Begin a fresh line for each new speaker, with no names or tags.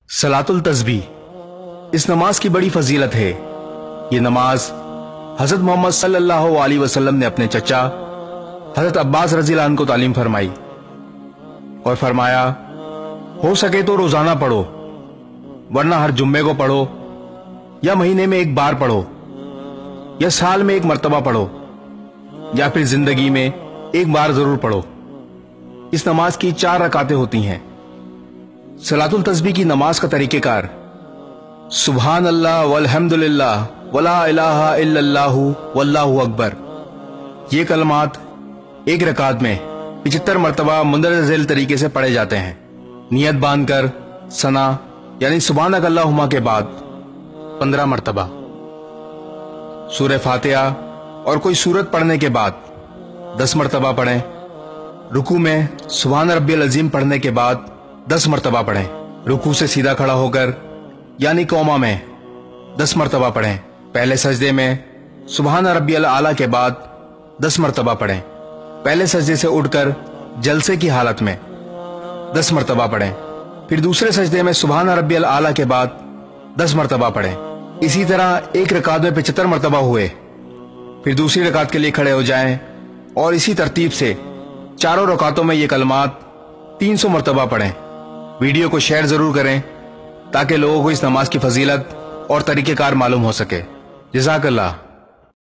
सलातुल तस्बीह, इस नमाज की बड़ी फजीलत है। ये नमाज हजरत मोहम्मद सल्लल्लाहु अलैहि वसल्लम ने अपने चचा हजरत अब्बास रज़ियल्लाहु अन्हु को तालीम फरमाई और फरमाया, हो सके तो रोजाना पढ़ो, वरना हर जुम्मे को पढ़ो, या महीने में एक बार पढ़ो, या साल में एक मर्तबा पढ़ो, या फिर जिंदगी में एक बार जरूर पढ़ो। इस नमाज की 4 रकातें होती हैं। सलातुल तस्बीह की नमाज का तरीक़ेकार, सुभान अल्लाह वल्हम्दुलिल्लाह वला इलाहा इल्लल्लाहु वल्लाहु अकबर। ये कलमात एक रकात में 75 मरतबा मुंदरज ज़ैल तरीके से पढ़े जाते हैं। नियत बांधकर सना यानी सुभानक अल्लाहुम्मा के बाद 15 मरतबा, सूरह फातिहा और कोई सूरत पढ़ने के बाद 10 मरतबा पढ़ें। रुकू में सुभान रब्बियल अज़ीम पढ़ने के बाद 10 मरतबा पढ़ें। रुकू से सीधा खड़ा होकर यानी कौमा में 10 मरतबा पढ़ें। पहले सजदे में सुभान रब्बियल आला के बाद 10 मरतबा पढ़ें। पहले सजदे से उठकर जलसे की हालत में 10 मरतबा पढ़ें। फिर दूसरे सजदे में सुभान रब्बियल आला के बाद 10 मरतबा पढ़ें। इसी तरह एक रकात में 75 मरतबा हुए। फिर दूसरी रकात के लिए खड़े हो जाएं और इसी तरतीब से चारों रकातों में ये कलमात 300 मरतबा पढ़ें। वीडियो को शेयर जरूर करें ताकि लोगों को इस नमाज की फजीलत और तरीक़ेकार मालूम हो सके। जज़ाकल्लाह।